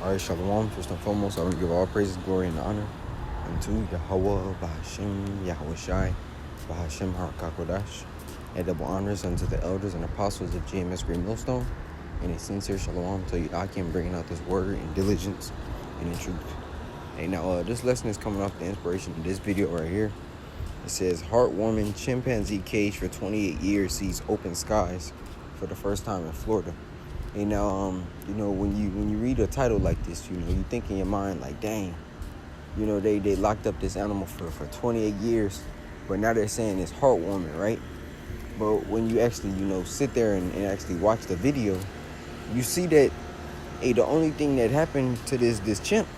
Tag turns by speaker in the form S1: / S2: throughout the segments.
S1: Alright, Shalom. First and foremost, I want to give all praises, glory, and honor unto Yahweh, Bahashem, Yahweh Shai, Bahashem Harakakodash, and double honors unto the elders and apostles of GMS Green Millstone, and a sincere Shalom to Yakim bringing out this word in diligence and in truth. Hey, now, this lesson is coming off the inspiration of this video right here. It says, heartwarming chimpanzee cage for 28 years sees open skies for the first time in Florida. And now, when you read a title like this, you think in your mind like, dang, they locked up this animal for 28 years, but now they're saying it's heartwarming, right? But when you actually, sit there and actually watch the video, you see that, the only thing that happened to this chimp,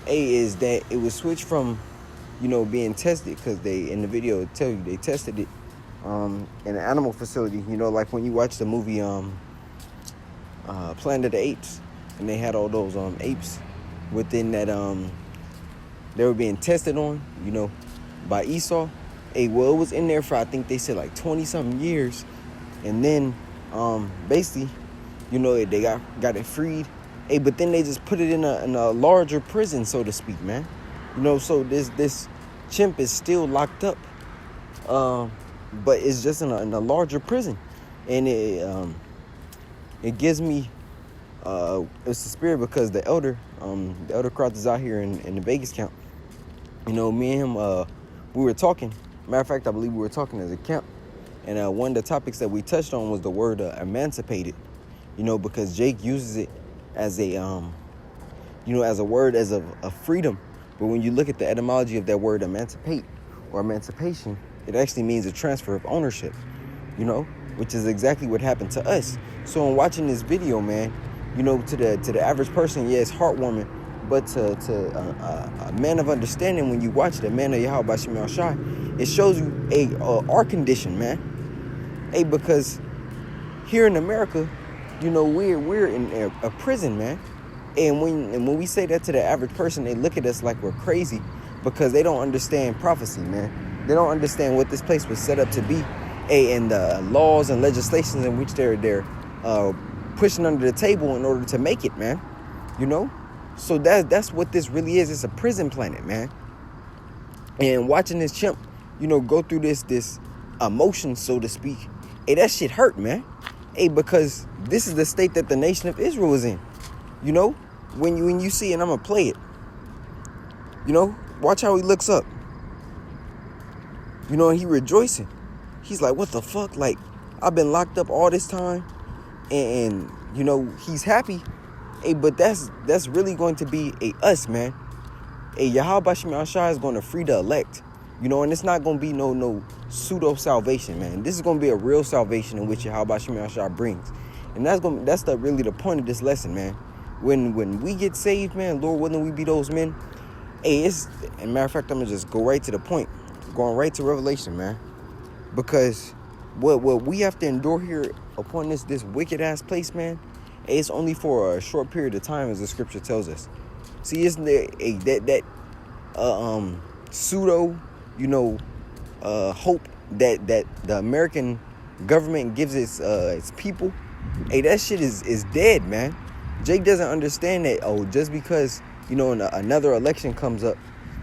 S1: is that it was switched from, being tested, because they, in the video, tell you they tested it in an animal facility, like when you watch the movie, Planet of the Apes, and they had all those apes within that they were being tested on, by Esau. Well, it was in there for, I think they said like 20 something years, and then basically, they got it freed. But then they just put it in a larger prison, so to speak, man. So this chimp is still locked up, but it's just in a larger prison, and it gives me it's the spirit, because the elder Kraut is out here in the Vegas camp. Me and him, we were talking. Matter of fact, I believe we were talking as a camp, and one of the topics that we touched on was the word emancipated. Because Jake uses it as a as a word as a freedom, but when you look at the etymology of that word emancipate or emancipation, it actually means a transfer of ownership. Which is exactly what happened to us. So in watching this video, man, to the average person, yeah, it's heartwarming, but to a man of understanding, when you watch the man of Yahweh Bashem Yahweh Shai, it shows you our condition, man. Because here in America, we're in a prison, man. And when we say that to the average person, they look at us like we're crazy, because they don't understand prophecy, man. They don't understand what this place was set up to be. And the laws and legislations in which they're pushing under the table in order to make it, man. So that's what this really is. It's a prison planet, man. And watching this chimp, go through this emotion, so to speak, that shit hurt, man. Because this is the state that the nation of Israel is in. When you see it, and I'm gonna play it. Watch how he looks up. And he rejoicing. He's like, what the fuck? Like, I've been locked up all this time, and he's happy. But that's really going to be us, man. Yahweh Bashem Yahweh Shai is going to free the elect, and it's not going to be no pseudo salvation, man. This is going to be a real salvation in which Yahweh Bashem Yahweh Shai brings, and that's really the point of this lesson, man. When we get saved, man, Lord willing, we be those men. And matter of fact, I'm gonna just go right to the point, going right to Revelation, man. Because what we have to endure here upon this wicked ass place, man, it's only for a short period of time, as the scripture tells us. See, isn't there that pseudo, hope that the American government gives its people? That shit is dead, man. Jake doesn't understand that. Just because another election comes up,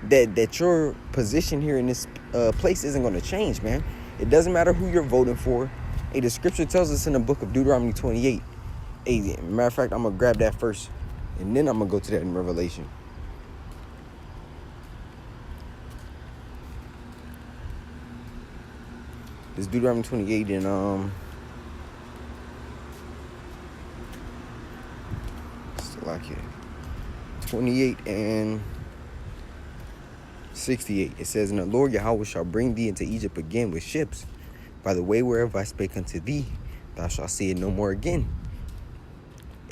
S1: that your position here in this place isn't going to change, man. It doesn't matter who you're voting for. The scripture tells us in the book of Deuteronomy 28. Matter of fact, I'm going to grab that first, and then I'm going to go to that in Revelation. This Deuteronomy 28 and 28 and 68. It says, and the Lord Yahweh shall bring thee into Egypt again with ships, by the way whereof I spake unto thee, thou shalt see it no more again.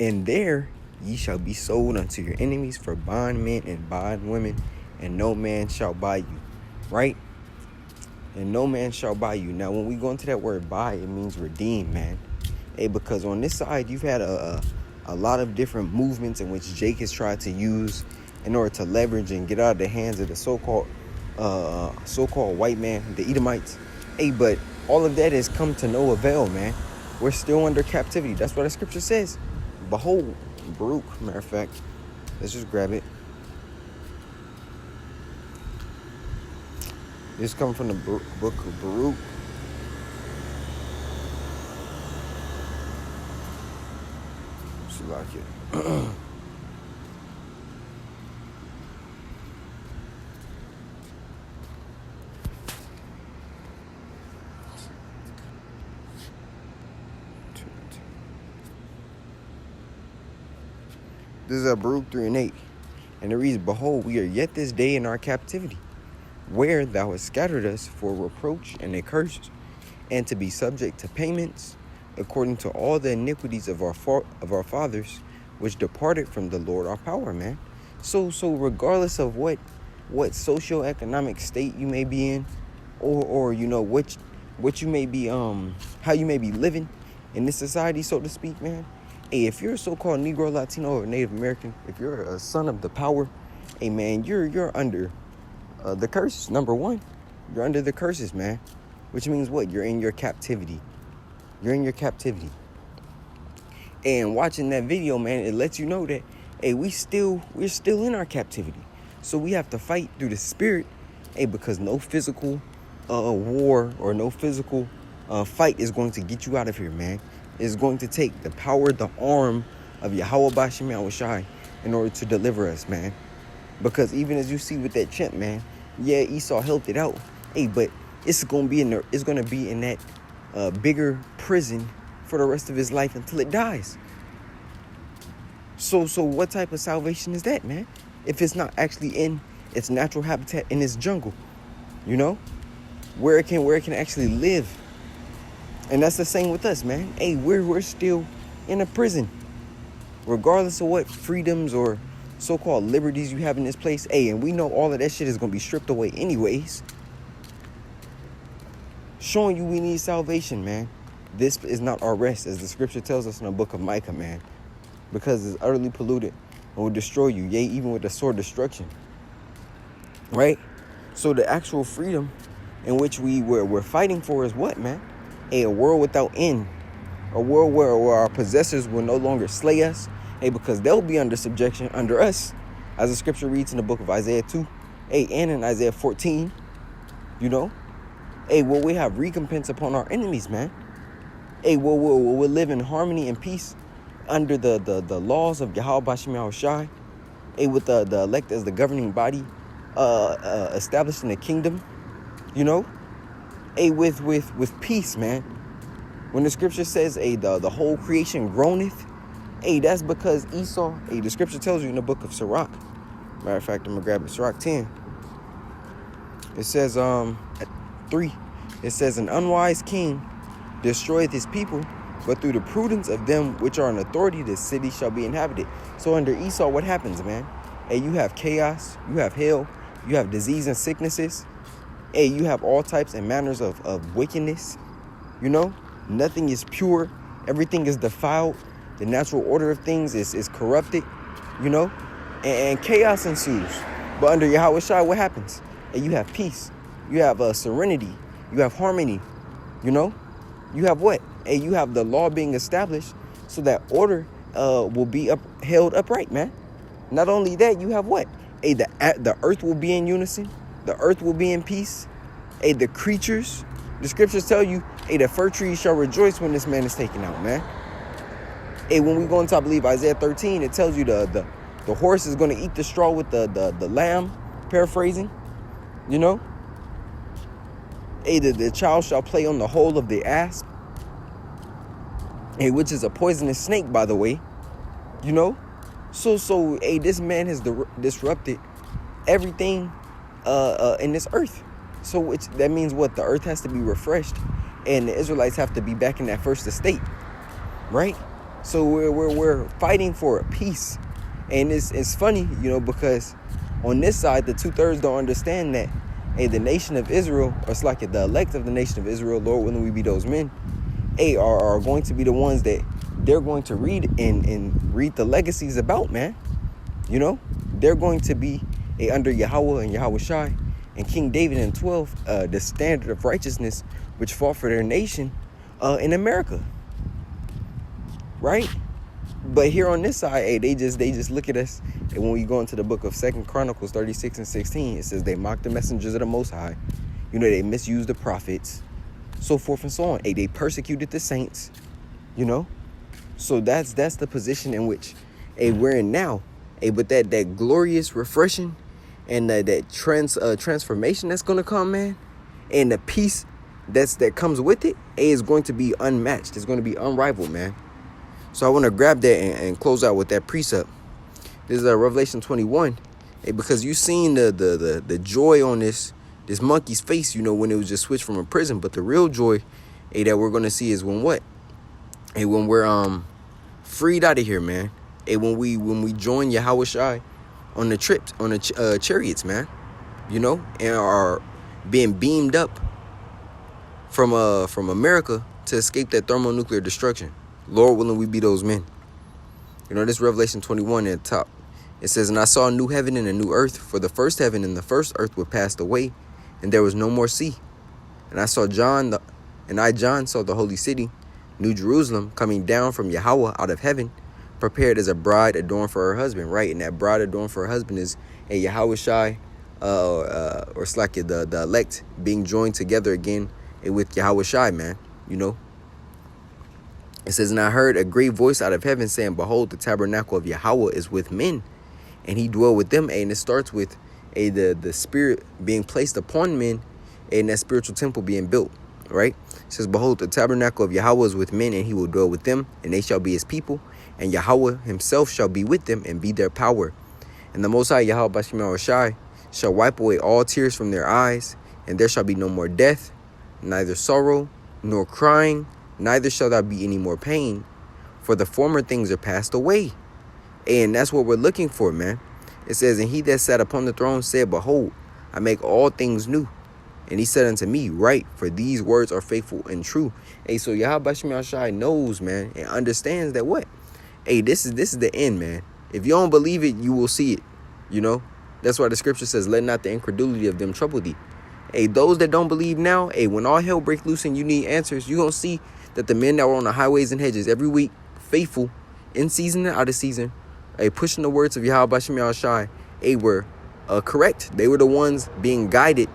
S1: And there ye shall be sold unto your enemies for bondmen and bondwomen, and no man shall buy you. Right? And no man shall buy you. Now, when we go into that word buy, it means redeem, man. Because on this side, you've had a lot of different movements in which Jake has tried to use in order to leverage and get out of the hands of the so-called white man, the Edomites. But all of that has come to no avail, man. We're still under captivity. That's what the scripture says. Behold, Baruch, matter of fact, Let's just grab it. This comes from the book of Baruch. See like it. This is Baruch 3:8. And it reads, Behold, we are yet this day in our captivity, where thou hast scattered us for reproach and a curse, and to be subject to payments, according to all the iniquities of our fathers, which departed from the Lord our power, man. So regardless of what socioeconomic state you may be in, or you know, what you may be, how you may be living in this society, so to speak, man. Hey, if you're a so-called Negro, Latino, or Native American, if you're a son of the power, hey, man, you're under the curses. Number one, you're under the curses, man. Which means what? You're in your captivity. You're in your captivity. And watching that video, man, it lets you know that, hey, we're still in our captivity. So we have to fight through the spirit, hey, because no physical war or no physical fight is going to get you out of here, man. It's going to take the power, the arm of Yahweh Bashim Yahushai in order to deliver us, man. Because even as you see with that chimp, man, yeah, Esau helped it out. Hey, but it's gonna be in that bigger prison for the rest of his life until it dies. So what type of salvation is that, man? If it's not actually in its natural habitat in its jungle, you know, where it can actually live. And that's the same with us, man. Hey, we're still in a prison. Regardless of what freedoms or so-called liberties you have in this place. Hey, and we know all of that shit is going to be stripped away anyways. Showing you we need salvation, man. This is not our rest, as the scripture tells us in the book of Micah, man. Because it's utterly polluted and will destroy you, yea, even with the sword destruction. Right? So the actual freedom in which we're fighting for is what, man? A world without end. A world where our possessors will no longer slay us. Hey, because they'll be under subjection under us. As the scripture reads in the book of Isaiah 2. Hey, and in Isaiah 14. You know? Hey, will we have recompense upon our enemies, man? Hey, we'll live in harmony and peace under the laws of Yahweh Bashim Yahushai. Hey, with the elect as the governing body, establishing the kingdom. You know? Hey, with peace, man. When the scripture says, hey, the whole creation groaneth, hey, that's because Esau, hey, the scripture tells you in the book of Sirach. Matter of fact, I'm gonna grab it. Sirach 10. It says, at 3. It says, an unwise king destroyeth his people, but through the prudence of them which are in authority, the city shall be inhabited. So under Esau, what happens, man? Hey, you have chaos, you have hell, you have disease and sicknesses. Hey, you have all types and manners of wickedness. You know, nothing is pure. Everything is defiled. The natural order of things is corrupted, you know, and chaos ensues. But under Yahweh Shai, what happens? Hey, you have peace. You have serenity. You have harmony. You know, you have what? Hey, you have the law being established so that order will be held upright, man. Not only that, you have what? Hey, the earth will be in unison. The earth will be in peace. Hey, the creatures, the scriptures tell you, hey, the fir trees shall rejoice when this man is taken out, man. Hey, when we go into, I believe, Isaiah 13, it tells you the horse is going to eat the straw with the lamb, paraphrasing, you know. Hey, the child shall play on the hole of the asp. Hey, which is a poisonous snake, by the way, you know. So, hey, this man has disrupted everything in this earth. So that means what? The earth has to be refreshed, and the Israelites have to be back in that first estate, right? So we're fighting for peace, and it's funny, you know, because on this side, the 2/3 don't understand that, hey, the nation of Israel, or it's like the elect of the nation of Israel, Lord willing we be those men, hey, are going to be the ones that they're going to read and read the legacies about, man. You know, they're going to be under Yahweh and Yahweh Shai and King David and 12, the standard of righteousness which fought for their nation in America, right? But here on this side, hey, they just look at us. And when we go into the book of 2 Chronicles 36 and 16, it says they mocked the messengers of the Most High. You know, they misused the prophets, so forth and so on. Hey, they persecuted the saints, you know. So that's the position in which, hey, we're in now. Hey, but that glorious refreshing and that transformation that's gonna come, man, and the peace that comes with it, hey, is going to be unmatched. It's going to be unrivaled, man. So I want to grab that and close out with that precept. This is Revelation 21. Hey, because you seen the joy on this monkey's face, you know, when it was just switched from a prison. But the real joy, hey, that we're going to see is when what? Hey, when we're freed out of here, man. Hey, when we join Yahweh Shai on the trips, on the chariots, man. You know, and are being beamed up from America to escape that thermonuclear destruction. Lord willing, we be those men. You know, this Revelation 21 at the top. It says, "And I saw a new heaven and a new earth, for the first heaven and the first earth were passed away, and there was no more sea. And I John saw the holy city, New Jerusalem, coming down from Yahweh out of heaven, prepared as a bride adorned for her husband." Right, and that bride adorned for her husband is a Yahweh Shai, or slack it, the elect being joined together again with Yahweh Shai, man. You know. It says, "And I heard a great voice out of heaven saying, Behold, the tabernacle of Yahweh is with men, and he dwell with them." And it starts with the spirit being placed upon men, and that spiritual temple being built, right? It says, "Behold, the tabernacle of Yahweh is with men, and he will dwell with them, and they shall be his people, and Yahweh himself shall be with them and be their power. And the Most High Yahweh Bashim Shai shall wipe away all tears from their eyes, and there shall be no more death, neither sorrow nor crying, neither shall there be any more pain, for the former things are passed away." And that's what we're looking for, man. It says, "And he that sat upon the throne said, Behold, I make all things new. And he said unto me, Write, for these words are faithful and true." Hey, so Yahweh Bashim Shai knows, man, and understands that what? Hey, this is the end, man. If you don't believe it, you will see it. You know? That's why the scripture says, "Let not the incredulity of them trouble thee." Hey, those that don't believe now, hey, when all hell break loose and you need answers, you're going to see that the men that were on the highways and hedges every week, faithful, in season and out of season, pushing the words of Yahweh Bashim Shai, were correct. They were the ones being guided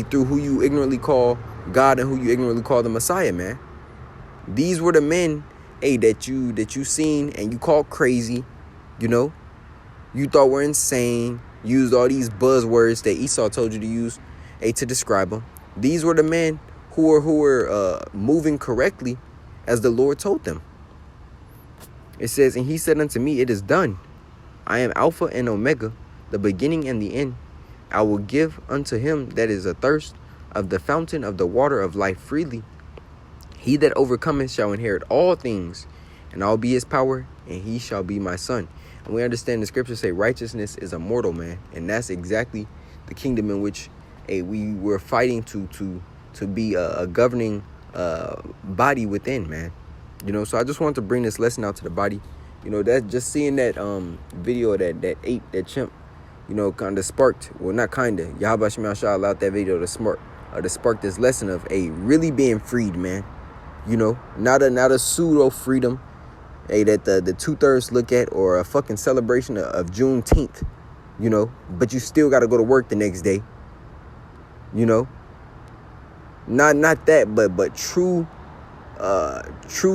S1: through who you ignorantly call God and who you ignorantly call the Messiah, man. These were the men that you seen and you called crazy, you know. You thought were insane, used all these buzzwords that Esau told you to use to describe them. These were the men who were moving correctly as the Lord told them. It says, "And he said unto me, It is done. I am Alpha and Omega, the beginning and the end. I will give unto him that is athirst of the fountain of the water of life freely. He that overcometh shall inherit all things, and I will be his power, and he shall be my son." And we understand the scriptures say righteousness is immortal, man. And that's exactly the kingdom in which we were fighting to be a governing body within, man. You know, so I just wanted to bring this lesson out to the body. You know, that just seeing that video of that ape, that chimp, you know, kind of sparked, well, not kind of, Yahweh Shai allowed that video to spark this lesson of really being freed, man. You know, not a pseudo freedom that the 2/3 look at, or a fucking celebration of Juneteenth, you know, but you still got to go to work the next day. You know, not that, but true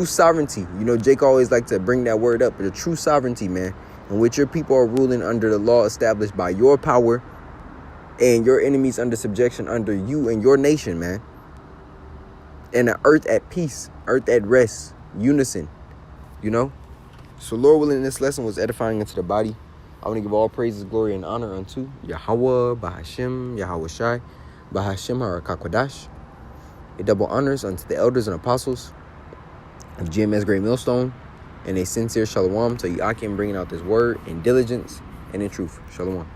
S1: sovereignty. You know, Jake always like to bring that word up, but the true sovereignty, man, in which your people are ruling under the law established by your power, and your enemies under subjection under you and your nation, man. And an earth at peace, earth at rest, unison, you know. So Lord willing, this lesson was edifying into the body. I want to give all praises, glory, and honor unto Yahweh, Bahashim, Yahweh Shai, Bahashim Harakakwadash. A double honors unto the elders and apostles of GMS Great Millstone, and a sincere shalom to Yakim, bringing out this word in diligence and in truth. Shalom.